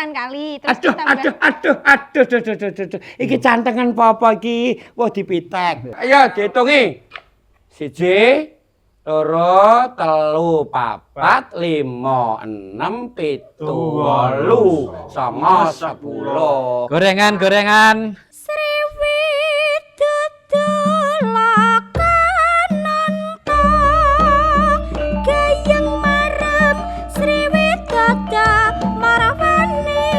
cepetan kali. Terus Aduh. Iki cantengan apa iki? Wah dipitek. Ayo dihitungi. 1, 2, 3, 4, 5, 6, 7, 8, 9, 10. Gorengan. Sriwit dodolakan ta gayeng marem sriwit doda marawani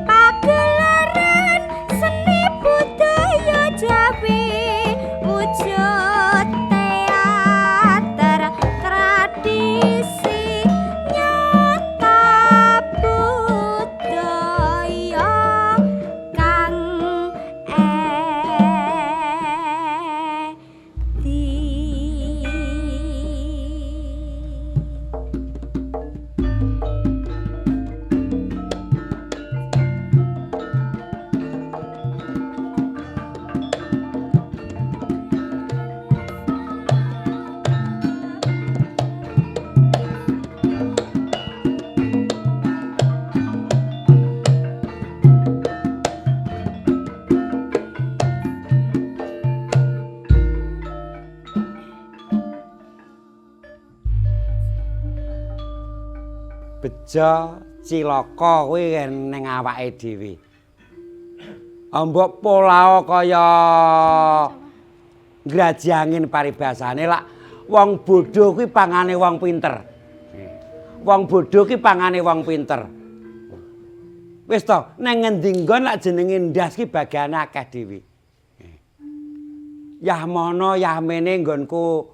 pagelaran seni budaya Jawi wujud teater tradisi nyata budaya kang Bejo cilaka kuwi ning awake dhewe. Mbok polao kaya ngrajangin paribasane lak wong bodho kuwi pangane wong pinter. Wong bodho ki pangane wong pinter. Wis to, nang ngendi nggon lak jenenge ndas ki bagiane akeh dhewe. Yah mono yah mene nggonku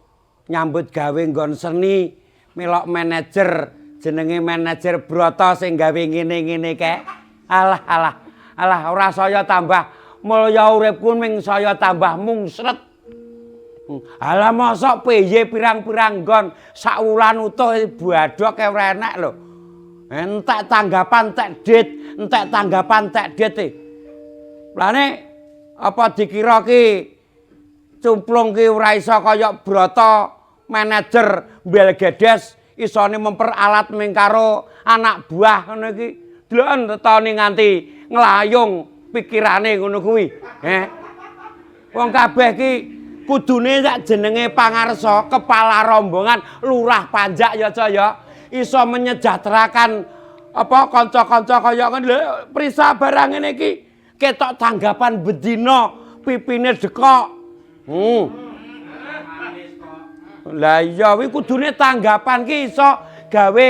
nyambut gawe nggon seni melok manajer jenenge manajer Broto sing gawe ngene-ngene kae. Alah ora saya tambah mulya uripku ming saya tambah mungsret. Alah mosok piye pirang-pirang nggon sak wulan utuh badhok e ora enak lho. Entek tanggapan entek dit. Lane apa dikira ki cumplung ki ora iso kaya Broto manajer Belgedes isone memperalat ming karo anak buah ngono iki. Deloken tetone nganti nglayung pikirane ngono kuwi. Wong kabeh ki kudune sak jenenge pangarsa kepala rombongan lurah panjak ya Caya iso menyejahterakan apa kanca-kanca kaya ngene lho prisa barang ngene iki ketok tanggapan bedina pipine dekok. Lah iya kuwi kudune tanggapan ki iso gawe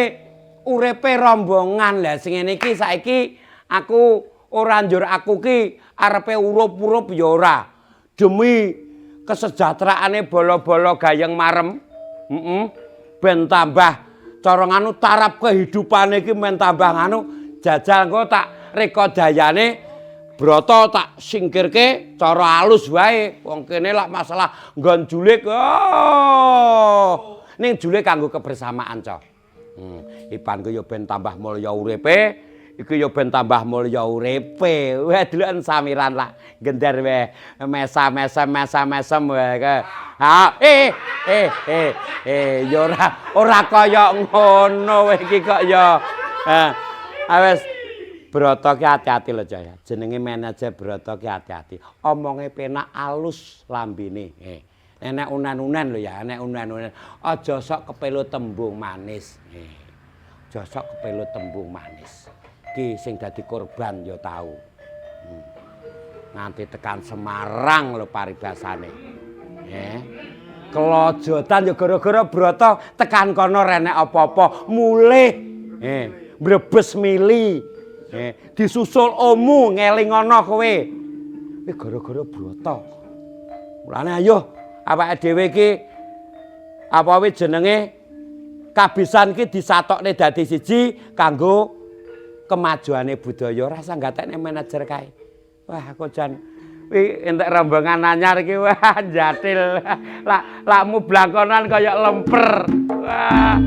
uripe rombongan. Lah sing ngene iki saiki aku ora njur aku ki arepe urup-urup ya ora. Demi kesejahteraane bolo-bolo gayeng marem. Ben tambah cara nganu taraf kehidupane iki men tambah nganu jajal engko tak reka dayane Broto tak singkirke cara alus wae. Wong kene lak masalah nggon julik. Ning julik kanggo kebersamaan, Cok. Ipanku ya ben tambah mulya uripe, iki ya ben tambah mulya uripe. Wah, deloken samiran lak gender wae. Mesam wae. Ha, ya ora kaya ngono iki kok ya. Wis Broto ki hati-hati lho Jaya. Jenenge manajer Broto ki hati-hati. Omonge penak alus lambene. Enek unan-unan lho ya, enek unan-unan. Aja sok kepelu tembung manis. Aja sok kepelu tembung manis. Ki sing dadi korban ya tau. Nganti tekan Semarang lho paribasane. Kelojotan ya gara-gara Broto tekan kono renek apa-apa mulih. Brebes mili. Disusul omu ngeling ana kowe. Iki gara-gara Broto. Mulane ayo awake dhewe iki apa wae jenenge kabisan ki disatokne dadi siji kanggo kemajuane budaya. Rasa gatekne manajer kae. Wah, aku jan entek rombongan anyar iki wah jatil. Lakmu blangkonan kaya lemper. Wah.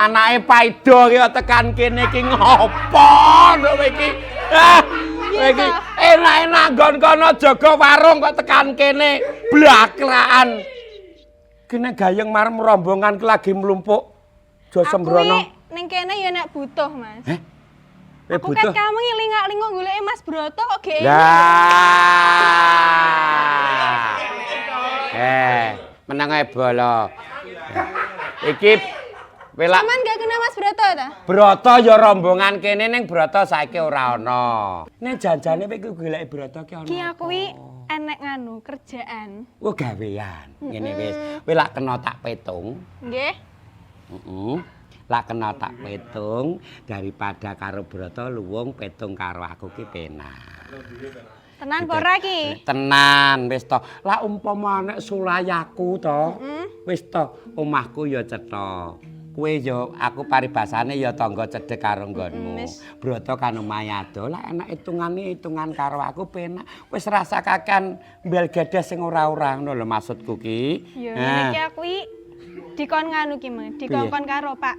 Anake Paido ki tekan kene iki ngopo lho iki? Iki enak-enak nggon kono jaga warung kok tekan kene blakraan. Kene gayeng marem rombongan ki lagi mlumpuk. Jo sembrono. Aku ning kene ya nek butuh, Mas. Aku butuh. kan kamu ngelingak-lingok goleki Mas Broto kok gek. Lah. Meneng ae bolo. Iki Welak. Saman gak kenal Mas Broto ta? Broto ya rombongan kene ning Broto saiki ora ana. Nek janjane kowe iki goleki Broto ki ana. Ki aku enek nganu kerjaan. Oh gawean. Ngene wis. Kowe lak kena tak petung. Nggih. Heeh. Lak kena tak petung daripada karo Broto luwung petung karo aku ki penak. Tenan apa ora ki? Tenan wis to. Lah umpama nek sulayaku to. Wis to, omahku ya cetha. Kowe ya aku paribasane ya tangga cedhek karo nggonmu. Broto kan omahe ado, lah enak hitungan karo aku penak. Wis rasakaken mbel gedes sing ora-ora ngono lho maksudku ki. Ya iki aku dikon nganu ki, Mang. Dikongkon karo Pak.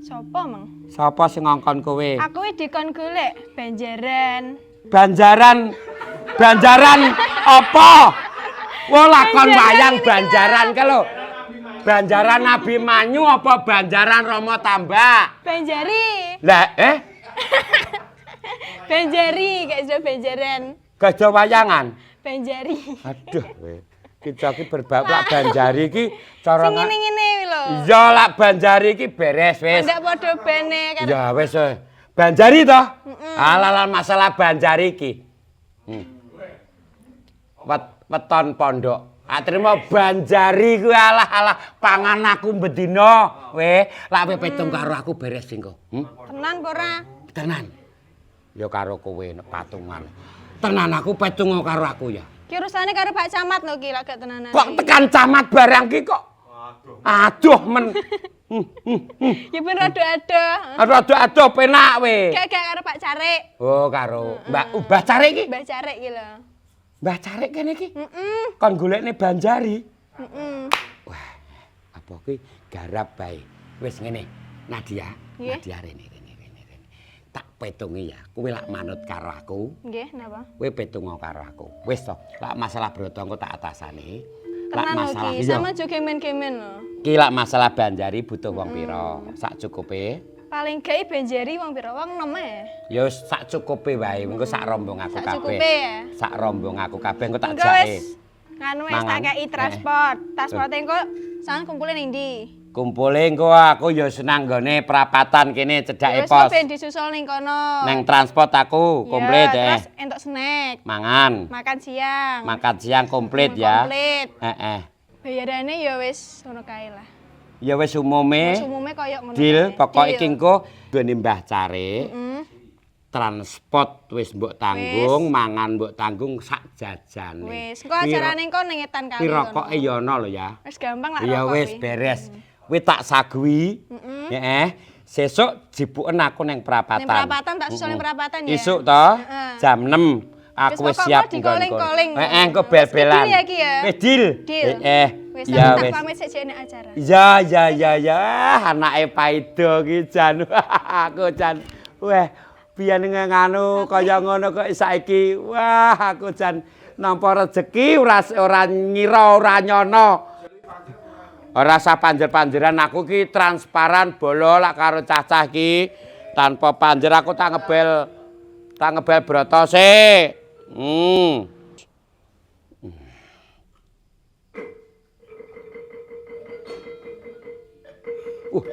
Sopo, Mang? Sapa sing ngongkon kowe? Aku dikon golek Banjaran. Banjaran apa? Wah lakon wayang Banjaran ka lho. Banjaran Nabi Manyu apa Banjaran Rama Tambak? Banjari. Lah Banjari, gak iso Banjaran. Gajah wayangan. Banjari. Aduh kita ki berbab lak Banjari ki cara Sing ngene-ngene lho. Iya lak Banjari ki beres wis. Ndak padha bene kan. Ya wis Banjari to? Alalan masalah Banjari ki. Weton pondok. Atrimo Banjari ku alah pangan aku bedina. Weh, lak kowe petung karo aku beres engko. Tenan apa ora? Tenan. Ya karo kowe nek patungan. Tenan aku petung karo aku ya. Ki urusane karo Pak Camat lho ki lak gak tenanan. Kok tekan camat barang ki kok. Aduh men. Ya ben rada-ada. Aduh penak we. Gak karo Pak Carik. Oh karo Mbah Carik ki. Mbah Carik ki lho. Mbah Carik kene ki. Kon golekne Banjari. Wah, apa ki garap bae. Wis ngene. Nadia, Nadia rene. Tak petungi ya. Kowe lak manut karo aku. Nggih, napa? Kowe petung karo aku. Wis to. Lak masalah Broto engko tak atasane. Lak Tenan masalah lho ki, sama jo gemen-gemen lho. Ki lak masalah Banjari butuh wong pira? Sak cukupe. Paling gak Banjari wong pira? Wong 6 e. Ya wis sak cukupe wae. Engko sak rombong aku Sak kabeh. cukupe ya. Sak rombong aku kabeh engko tak Engko jake. wis nganu wis tak kei transport. Transporte engko sangan kumpule ning ndi? Kumpule engko aku ya senang nggone prapatan kene cedhake Wis pos. ben disusul ning kono. Neng transport aku komplit ya. Terus entuk snack. Mangan. Makan siang. Makan siang komplit ya. Komplit. Bayarane ya wis ngono kae lah. Ya wis umume. Wis umume koyo ngono. Deal, pokok iki engko nggone Mbah Carik. Transport wis mbok tanggung, mangan mbok tanggung sak jajane. Wis, engko ajarane engko ning Etan kali. Ki rokoke ya ana lho ya. Wis gampang lah rokok. Ya wis beres. Kuwi tak sagui. Sesuk jibuken aku ning perapatan. Ning perapatan tak susul ning perapatan ya. Isuk to jam 6 aku wis siap nggonku. Engko bel-belan. Wis ya ki ya. Wis deal. Wis ya tak wis. pamit sik jek acara. Ya, anake Paido ki jan. Aku jan. Wah, biyen nganu kaya ngono kok saiki. Wah, aku jan nampa rezeki ora ngira ora nyono. Ora usah panjer-panjeran aku ki transparan bolo lak karo cacah ki. Tanpa panjer aku tak ngebel Broto sik.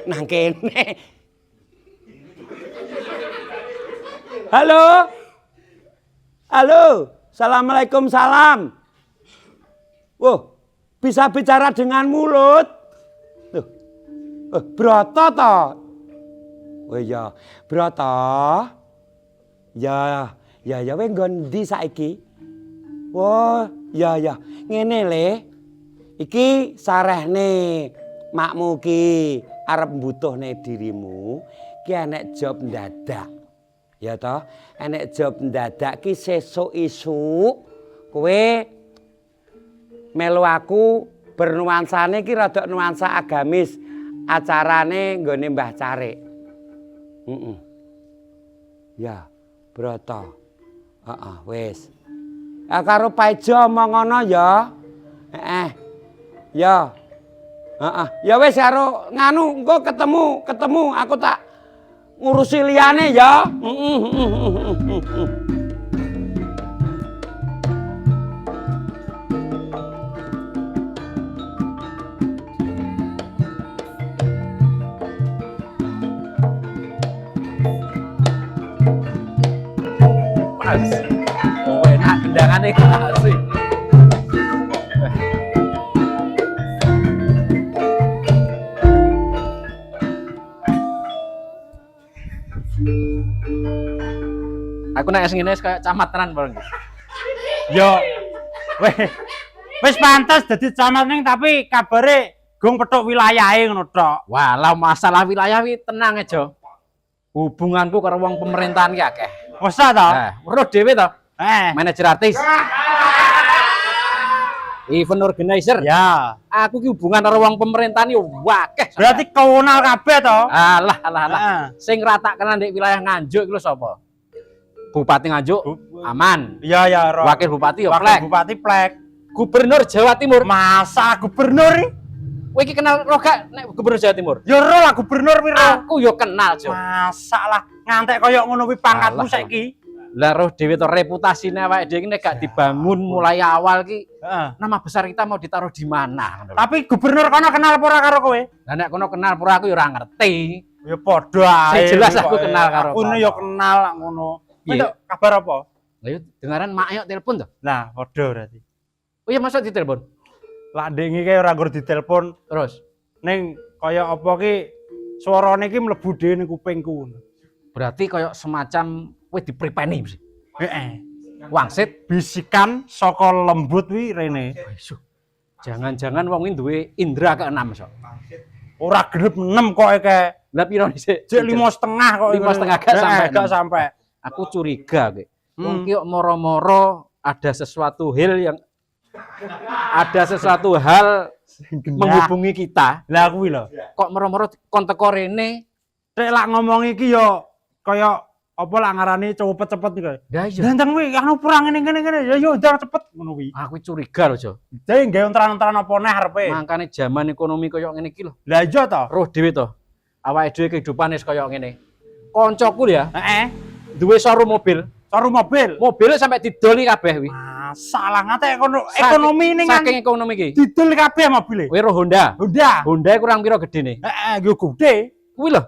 Nang kene. Halo. Assalamualaikum salam. Bisa bicara dengan mulut. Tuh. Broto to. Oh iya, Broto. Ya kowe nggon ndi saiki? Oh, ya. Ngene le. Iki sarehne makmu ki arep mbutuhne dirimu ki enek job ndadak. Ya toh, enek job ndadak ki sesuk isuk kowe melu aku bernuansane ki rada nuansa agamis. Acarane nggone Mbah Carik. Ya. Broto. Heeh, wis. Ya karo Paijo omong ngono ya. Ya. Heeh. Ya wis karo nganu engko ketemu aku tak ngurusi liyane ya. Mas. Oh, enak kendangane asik. Aku nek sing ngene kayak camat tenan bareng. Yo. Wis pantes dadi camat ning tapi kabare gong petuk wilayahe ngono tok. Walau masalah wilayah wi tenang aja. Hubunganku karo wong pemerintahan ki akeh. Wes ta to? Weruh dhewe to. Manajer artis. Event organizer. Ya. Aku ki hubungan karo wong pemerintahan yo akeh. Berarti komunal kabeh to? Alah. Sing ratak kenal ndek wilayah Nganjuk iki lho sapa? Bupati Nganjuk aman. Iya ya, Ro. Wakil Bupati yo Wakil plek. Bupati plek. Gubernur Jawa Timur. Masa gubernur iki? Kowe iki kenal roh gak nek Gubernur Jawa Timur? Ya ro lah gubernur wi ro. Aku yo kenal, Jo. Masa lah ngantek koyo ngono kuwi pangkatmu Alah. saiki. Lah roh dhewe to reputasine awake dhewe iki nek gak dibangun mulai awal ki Heeh. nama besar kita mau ditaruh di mana ngono lho. Tapi gubernur kono kenal apa ora karo kowe? Lah nek kono kenal pura aku yo ora ngerti. Ya padha ae. Sing jelas kok, aku kenal karo Aku Pak. ya kenal ngono. Kowe Iya. tok kabar apa? Lah yo dengaran mak yo telepon to. Nah, padha berarti. Oh iya masuk ditelepon. Lah ndengi kae ora nggur ditelepon Terus ning kaya apa ki suarane ki mlebu dhewe ning kupingku. berarti koyo semacam kowe dipripeni mesti. Heeh. Wangsit. Bisikan saka lembut wi rene. Jangan-jangan wong iki duwe indra keenam sok. Ora genep 6 kok eke. Lah piro dhisik? Cek 5,5 kok. 5,5 gak sampai Gak 6. sampai. Aku curiga kowe. Wong ki kok moro-moro ada sesuatu hal menghubungi kita. Lah kuwi lho. Kok moro-moro kon teko rene. Cek lak ngomong iki ya kaya apa lak ngarani cepet-cepet iki. Lah iya. Ganteng kuwi anu perang ngene ya yo ndang cepet ngono kuwi. Aku curiga lho, Jo. Dhewe nggawe ontran-ontran apa neh arepe. Mangkane zaman ekonomi koyo ngene iki lho. Lah iya to. Roh dhewe to. Awake dhewe kehidupan wis koyo ngene. Koncoku ya, Heeh. duwe showroom mobil. Showroom mobil. Mobilnya sampai didoli kabeh wi. Salah ngate ekonomi ning Saking ekonomi iki. didol kabeh mobile. Kowe roh Honda. Honda. Honda kurang piro gedene? Heeh, yo gede. Kuwi lho.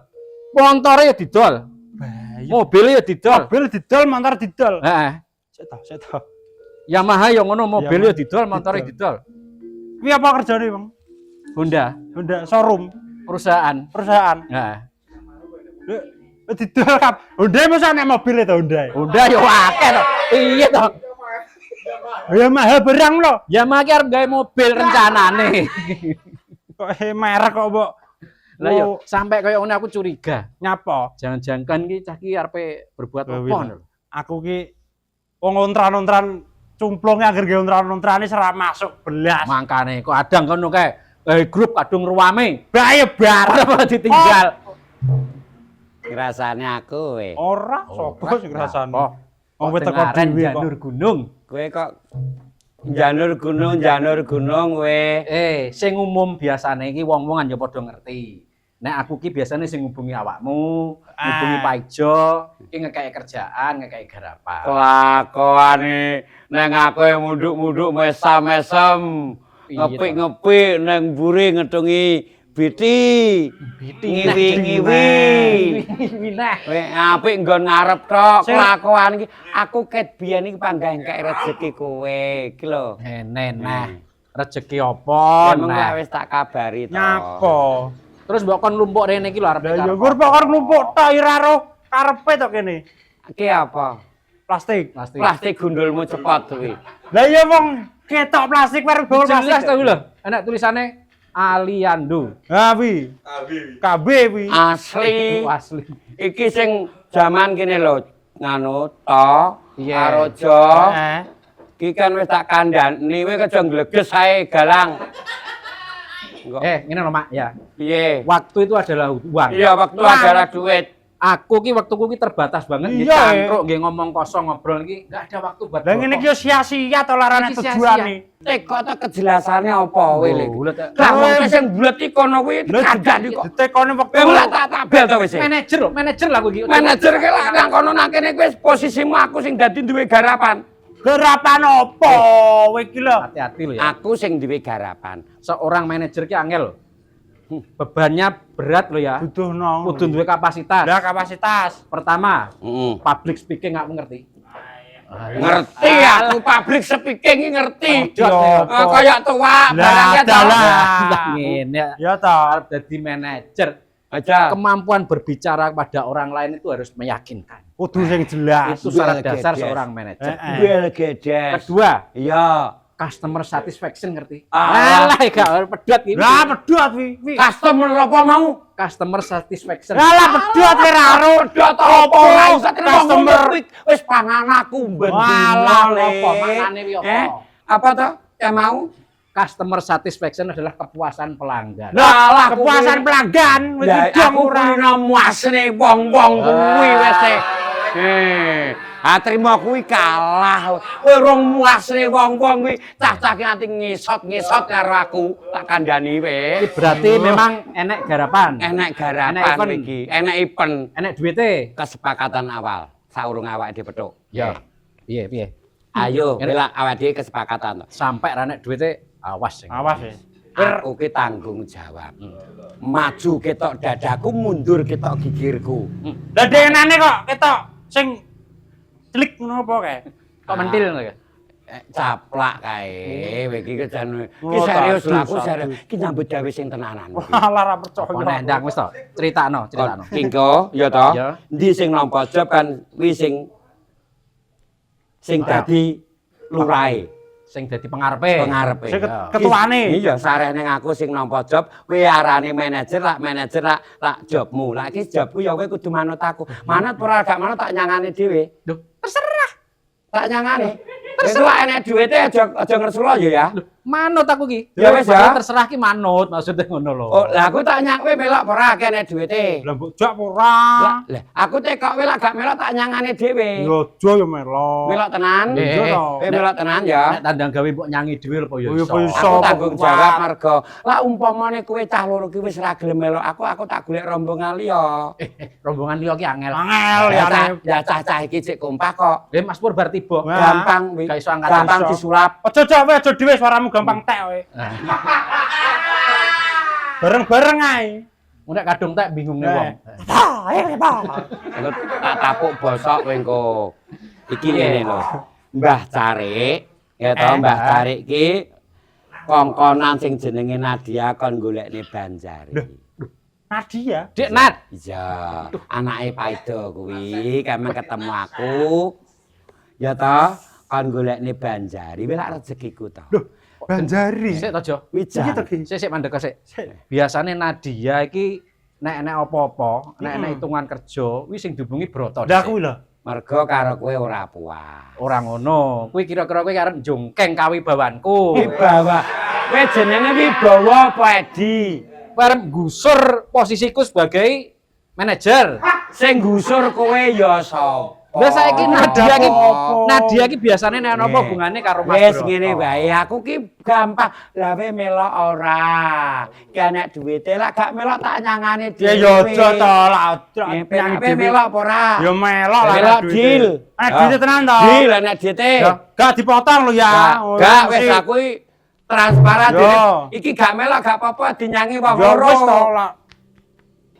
Montore ya didol. Mobilnya ya didol. Mobil didol, motor didol. Heeh. Set to. Yamaha yang ngono mobilnya Yamaha didol, motornya didol. Kuwi apa kerjane, Bang? Honda Honda showroom, perusahaan. perusahaan. Heeh. Didol kap. Honda masa nek mobil itu Honda. Honda ya akeh to. Iya to. Ya mahal barang lho. Yamaha ki arep gawe mobil rencanane. Kok merek kok mbok. Lah yo sampai kaya ngene aku curiga. Nyapa? Jangan-jangan ki cah ki arepe berbuat apa ngono lho. Aku ki wong ontran-ontran cumplunge anggere gawe ontran-ontrane ora masuk belas. Mangkane kok adang kono kae grup kadung ruame. Bae bareng Ora ditinggal. Ngrasane aku we. ora sapa sing ngrasani. Wong Wong teko dhewe kok. janur gunung. Kowe kok janur gunung we. Sing umum biasane iki wong-wong aja padha ngerti. Nek aku ki biasane sing ngubungi awakmu, ngubungi Paijo, iki ngekeki kerjaan, ngekeki garapan. Kelakuane neng aku yang munduk-munduk mesam-mesem. Iya, Ngepik-ngepik neng buri ngetungi biti. Ngiwi-ngiwi. Nah, Kowe apik nggon ngarep tok kelakuan iki. Aku ket biyen iki panggah engkek rezeki kowe iki lho. nah. Rezeki apa? Emang Nah. wis tak kabari to. Nyapa? Terus mbok kon lumpuk rene iki lho arep. Lah ya gur kok numpuk tok ora roh karepe to kene. Iki apa? Plastik. Plastik gundulmu cepot kuwi. Lah iya wong ketok plastik baru bawa Jelas plastik. to lho. Enak tulisane Aliando. Ha wi. KB wi. Asli. Asli. Iki sing jaman kene lho, nganu to, Iya. arojo. Heeh. Iki kan wis tak kandhani, kowe aja ngleges ae galang. Engko Ngene lho, Mak, ya. piye? Waktu itu adalah uang. Iya, waktu adalah duit. Aku ki waktuku ki terbatas banget nggih Iya, cangkruk nggih ngomong kosong ngobrol iki enggak ada waktu buat. Lah ngene iki yo sia-sia to larane Iki sia-sia. tujuane. Teko to kejelasannya apa kowe lho. bulet. Lah wong sing bulet iki kono kuwi kadang iki kok. Ditekone wektu. Kowe ora tak tabel to wis. Manajer lah aku iki. Manajer ki lak nang kono nang kene kuwi posisimu aku sing dadi duwe garapan. Gerapan apa kowe iki lho? Hati-hati lho ya. Aku sing duwe garapan. Seorang manajer ki angel. Bebannya berat lho ya. Duduhno. Kudu duwe kapasitas. Lah kapasitas. Pertama, Heeh. public speaking aku ngerti. Ngerti aku public speaking iki ngerti. Yo, Kaya tua Lah, barangnya to. dalah. Lah ngene. Ya ta. Arep dadi manajer, Aja. kemampuan berbicara kepada orang lain itu harus meyakinkan. Kudu sing jelas. Itu syarat Well, dasar gedes. seorang manajer. Well gedes. Kedua, Iya. customer satisfaction ngerti. Ah. Alah gak pedot iki. Lah pedot wi. Customer apa mau? Customer satisfaction. Lah pedot kowe ra ro. Pedot apa ora usah Customer. wis pangan aku ben Walah, dino, Le. apa mangane wi apa? Apa to? Ya mau? Customer satisfaction adalah kepuasan pelanggan. Lah, Kepuasan pelanggan wis Lah dong aku ora. kuwi muasne wong-wong kuwi wis. Trimo kuwi kalah. Kowe rong muasne wong-wong kuwi cah-cah ki nganti ngisot-ngisot karo aku. Tak kandhani Ini wis. berarti memang enek garapan. Enek Enek garapan event. iki, enek event. Enek duite. Kesepakatan awal saurung awake dhewe petuk. Ya. Piye. Ayo, Enek. bela awake dhewe kesepakatan to. Sampai ra enek duite awas sing. Awas ya. Aku ki tanggung jawab. Maju ketok dadaku, mundur ketok gigirku. Lah denane kok ketok sing celik ngono apa kae? Kok mentil ngono ya? Caplak kae, iki kejan. Ki Oh, serius lho, aku satu. serius. Ki nyambut gawe sing tenanan. Walah ra percaya. Apa nek ndang wis to? Critakno. Kingko, ya to. Ya. Endi sing nampa job kan kuwi sing dadi lurahe, Sing dadi pengarepe. pengarepe. Sing Ya. ketuane. Iya, sareh ning aku sing nampa job, kowe arane manajer lak jobmu. Lah iki jobku ya kowe kudu manut aku. Manut ora gak manut tak nyangane dhewe. Loh, terserah. Tak nyangane. Wis lak enek duwite aja ngersula ya. Loh, manut aku ki. Ya wis, Maksudnya ya. terserah ki manut maksudnya ngono lho. Oh, lah aku tak nyang kowe melok apa ora kene duwite. Lah mbok jak ora. Lah, aku tekok kowe lak gak melok tak nyangane dhewe. Yo aja yo melo. Melok tenan. Iya to. Kowe melok tenan ya. Nek tandang gawe mbok nyangi dhewe lho ya Oh, ya iso. apa iso. Aku tanggung jawab mergo. Lah umpamane kowe cah loro ki wis ra gelem melok aku tak golek rombongan liya. Rombongan liya ki angel. Angel Ya cah-cah iki cek kompak kok. Lah Mas Pur bar tiba. Wah. Gampang wi. Gak iso angkatan. Gampang Iso. disulap. Aja jawe aja dhewe suaramu gampang tek kowe. Bareng-bareng ae. Nek kadung tak bingungne wong. Aku tak tapuk bosok kowe engko. Iki ngene lho. Mbah Carik, ya to Mbah Carik ki kongkonan sing jenenge Nadia kon golekne Banjari. Nadia. Dik Nat. Iya, anake Paido kuwi kamen ketemu aku. Ya to, kon golekne Banjari, wis lak rezekiku to. Banjari. Sik to, Jo. Wijan. Sik mandek sik. Biasane Nadia iki nek enek apa-apa, nek enek hitungan kerja, kuwi sing dihubungi Broto. Lah kuwi lho. Mergo karo kowe ora puas. Ora ngono. Kuwi kira-kira kowe arep njungkeng kawibawanku. Wibawa. Kowe jenenge Wibawa apa Edi? Arep gusur posisiku sebagai manajer. Sing gusur kowe ya sapa? Lah saiki Nadia ki Apa? Nadia ki biasane nek ana apa hubungane karo Mas Wis Broto. ngene wae, aku ki gampang. Lah kowe melok ora. Ki nek duwite lak gak melok tak nyangane Ya dhewe. yo aja to lah. Nyang melok apa ora? Yo melok lah. Melok duwite. deal. Duwite tenan to. Deal nek duwite. Gak dipotong lho ya. Gak wis aku iki transparan Yo. dhewe. Iki gak melok gak apa-apa dinyangi wong Yo wis to loro. lah.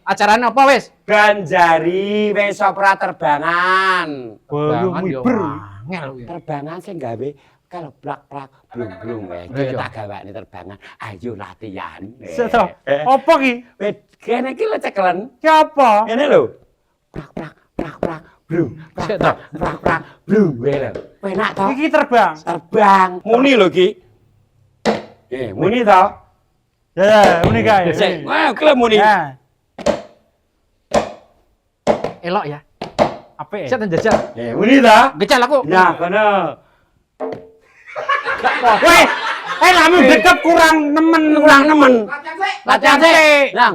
Acarane apa wis? Banjari wis opera terbangan. Bayu Bangan yo miber. angel kuwi. Terbangan sing gawe kalau blak-blak blung-blung wae. Iya. Kita gawakne terbangan. Ayo latihan. Sik to. Apa ki? Kene iki lho cekelen. Ki apa? Ngene lho. Prak blung. Sik to. Prak blung. Wae lho. Penak to? Iki terbang. Terbang. Muni lho ki. Muni to? Ya, ngene kae. Sik, wah klem muni. Ya. Elok ya. Apik. Sik njajal. Muni to? Gejal aku. Nah, kono. Weh, lamu dekep kurang nemen. Kurang nemen. Latihan sik. Nang.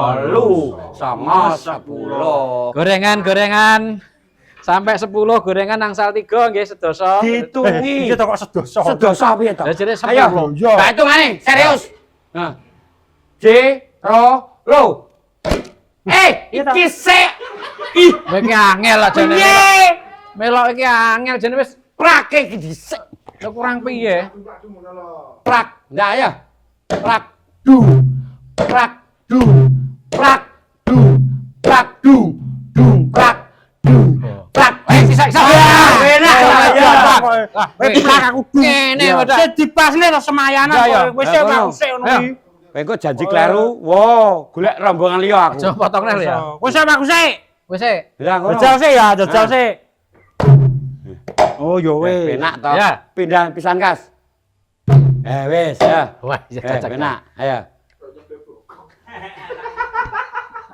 8, 9, 10. Gorengan. Sampai 10 gorengan angsal 3 nggih sedasa. Ditungi. Iki kok sedoso. Sedoso piye to? Lah jere 10. Ayo. Yo. Tak hitungane, serius. Nah. Lo. Iki sik. Ih, Kowe iki angel aja nek. piye? Melok iki angel jane wis Prake iki dhisik. lho kurang piye? Prak. Nah ya. Prak. Du. Prak. Du. Prak. Du. Prak. Du. Du. Prak. Du. Prak. Sisa. Enak ya. Wis prak aku du. Ngene wadah. Sing dipasne to semayanan Ya, ya. kok. Wis Ya, aku ngono. sik ngono Ya. iki. Kowe engko janji kleru. Wo, golek rombongan liya aku. Aja potong rel ya. Wis aku sik. Wis e. Lah ngono. Jajal sik ya, jajal sik. Oh yo wis. Penak to. Ya. Pindah pisan kas. Wis ya. Wah, ya cocok. Penak. Ayo.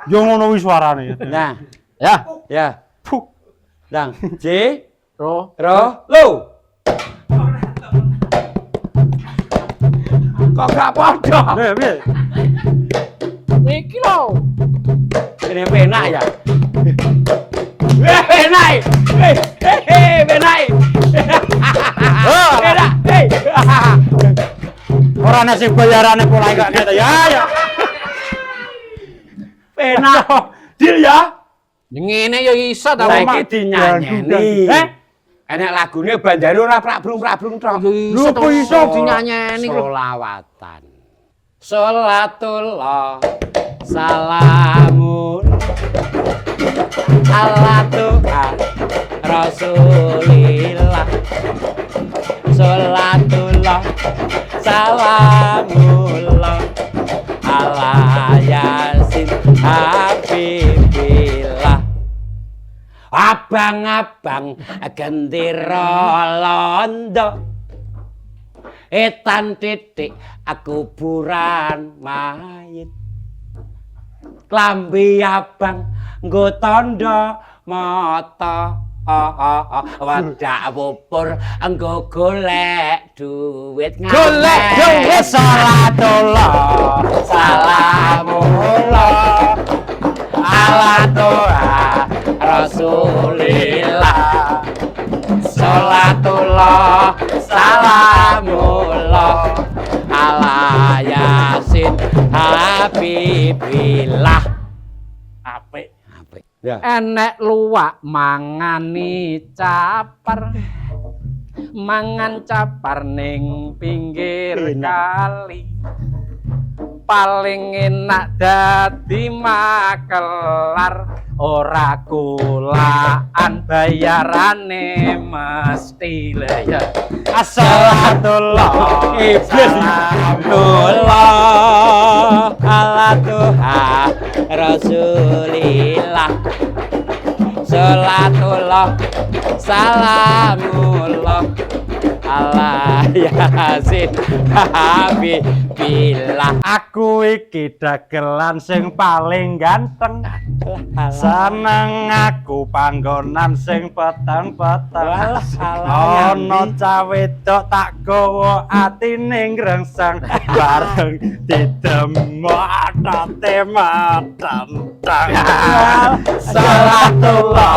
Yo ngono wis suarane. Nah, Ya. ya. Puk. Dang. J. Ro. Lo. Kok gak padha? Lha piye? Iki lho. Ini penak ya. Penak. Penak. Penak. Ora ana sing bayarane pola gak kete ya ya. Penak. Deal ya. Ngene ya iso ta Saiki dinyanyeni. Eh? Enek lagune bandare ora prabrung-prabrung tok. Lho kok iso dinyanyeni lho. Solawatan. Salatullah. Salamun. Allah Tuhan Rasulillah. Salatullah. Salamullah. Ala Yasin Habibillah. Abang-abang gendera londo etan titik kuburan mayit klambi abang nggo tandha mata wadak bubur engko golek duit Golek duit. salatullah salamullah ala Tuhan Rasulillah. Salatullah salamullah ala Yasin Habibillah. Apik. Ya. Enek luwak mangani capar. Mangan capar ning pinggir kali. Paling enak dadi makelar ora kulaan bayarane mesti ya. Salatullah Salamullah ala Tuhan Rasulillah. Salatullah salamullah Allah Yasin Habibillah. Aku iki dagelan sing paling ganteng. Seneng aku panggonan sing peteng-peteng. Ana cah wedok tak gawa atine ngrengseng bareng didemok ate matentang. Salatullah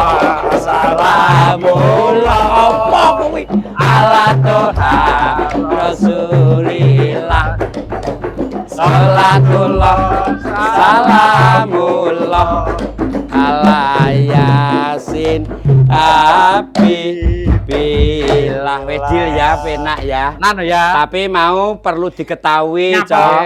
salamullah apa kuwi ala Tuhan Rasulillah. Salatullah salamullah ala Yasin Habibillah. Wedil ya penak ya. Nano ya. Tapi mau perlu diketahui, Nyapa? Cok.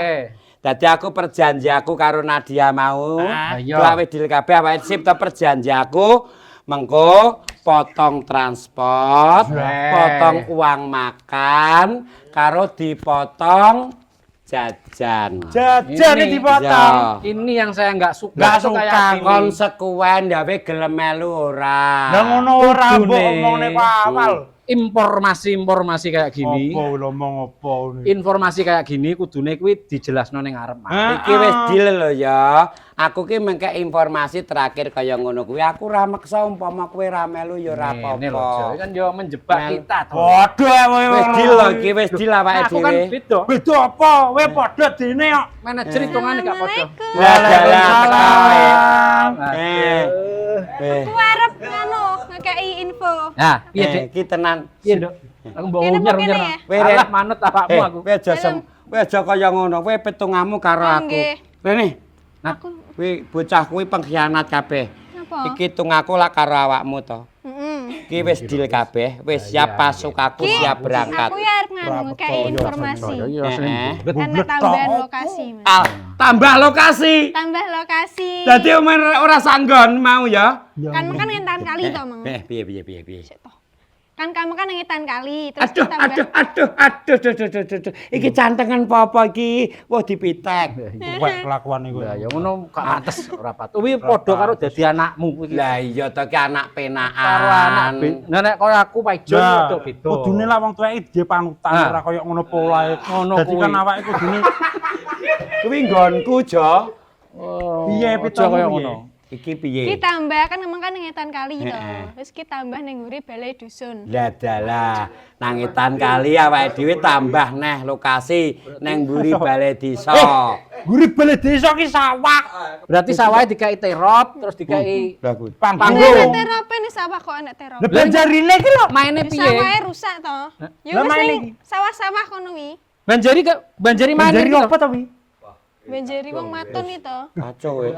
Dadi aku perjanji aku karo Nadia mau. iya. Lah wedil kabeh awake sip to perjanji aku mengko potong transport, potong uang makan, karo dipotong jajan. Jajan Ini. dipotong. Iya. Ini yang saya nggak suka. Nggak Itu kayak suka. gini. Konsekuen gawe gelem melu ora. Lah ngono ora Kudune. mbok omongne kok awal. Informasi kayak gini. Apa ngomong apa ini? Informasi kayak gini kudune kuwi dijelasno ning ngarep. Iki wis deal lho ya. Aku ki mengke informasi terakhir kaya ngono kuwi. Aku ora maksa umpama kowe ra melu ya ora Ini lho, Jo. apa-apa. Kan yo menjebak Mel. kita to. Padha kowe. Wis deal lho iki, wis deal awake Aku kan dhewe. beda. Beda apa? Kowe padha dene kok. Manajer hitungane gak padha. Waalaikumsalam. Aku arep anu ngekei info. Nah, piye Dik? Iki tenan. Piye, Nduk? Aku mbok Kene apa unyer-unyer. kene ya? Alah manut awakmu aku. Kowe aja kowe aja kaya ngono. Kowe petungamu karo aku. Nggih. Rene, Aku kowe bocah kuwi pengkhianat kabeh. apa? Iki tungaku lak karo awakmu to. Heeh. Iki wis deal kabeh, wis siap pasukaku siap berangkat. Aku ya arep nganu ngekei informasi. Kan nek tambahan lokasi, Mas. Tambah lokasi. Tambah lokasi. Dadi ora sanggon mau ya. Kan ngetan kali to, Mang. Piye. Sik toh. Kan kamu kan ngetan kali terus Aduh, tambah. Iki cantengan apa iki? Wah dipitek. Kuwek kelakuan iku. Ya ngono gak pantes ora pat. Kuwi padha karo dadi anakmu iki. Lah iya to ki anak penaan. Karo anak. Nah nek kaya aku Pak Ijo itu beda. Kudune lah wong tuwek iki panutan Nah. ora kaya ngono polae. Ngono Dadi kuwi. kan awake kudune Kuwi nggonku, Jo. Oh, piye aja pitamu kaya piye? ngono. Iki Ki piye? tambah kan emang kan ngetan kali to. Heeh. Terus ki tambah ning nguri balai dusun. Lah dalah, nangitan kali awake dhewe tambah neh lokasi neng mburi balai desa. guri bale desa ki sawah. Berarti sawahnya dikai terop terus dikai Lah kuwi. Panggung. Nek terope nih sawah kok enek terop. Lah banjarine ki lho. maine Ya, piye? Sawahe rusak to. Ya Lah, wis main ning iki. sawah-sawah kono wi. Banjari maine Banjari iki lho. apa to wi? Banjari wong matun itu. Kacau kowe.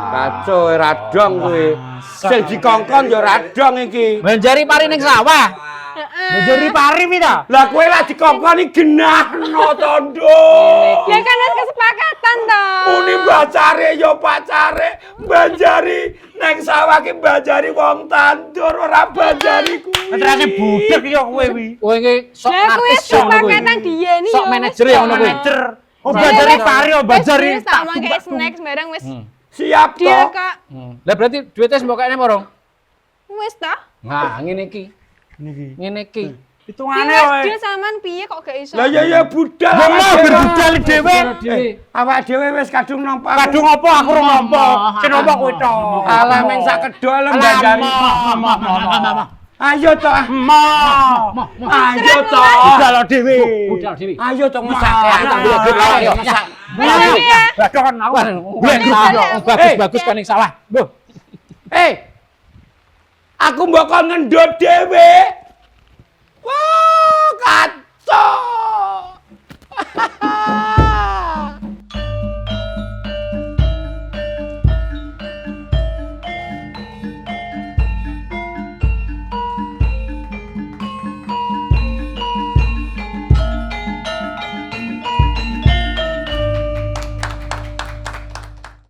Kacau radong kowe. Sing dikongkon ya radong iki. Banjari pari ning sawah. Heeh. Banjari pari pi ta? Lah kowe lak dikongkon iki genahno tondo. Ya kan wis kesepakatan to. Muni bacare ya pacare. Banjari neng sawah ki banjari wong tandur ora banjari kuwi. Terase budek ya kowe wi. Kowe iki sok Lah kuwi artis ngono kuwi. kesepakatan dia nih. Sok manajer ya ngono kuwi. Manajer. Oh banjari pari oh banjari. Wis tak mangke snack barang wis Siap deal to. kok. Lah berarti duitnya sembokane morong. Wis to. Nah, ngene iki. Niki. Ngene iki. Hitungane Wis wae. deal sampean piye kok gak iso? Lah ya budal. Wong mau berbudal dhewe. Awak dhewe wis kadung nampa. Kadung apa aku ora nampa. Sing nampa kowe to. Alah meng sak kedol banjari. Ayo to. Ayo to. Budal dhewe. Budal dhewe. Ayo to ngesake. Ayo ngesak. Badon aku. Bagus-bagus kan ning sawah. Lho, Aku mbok kon ngendhot dhewe. Wah, kacau.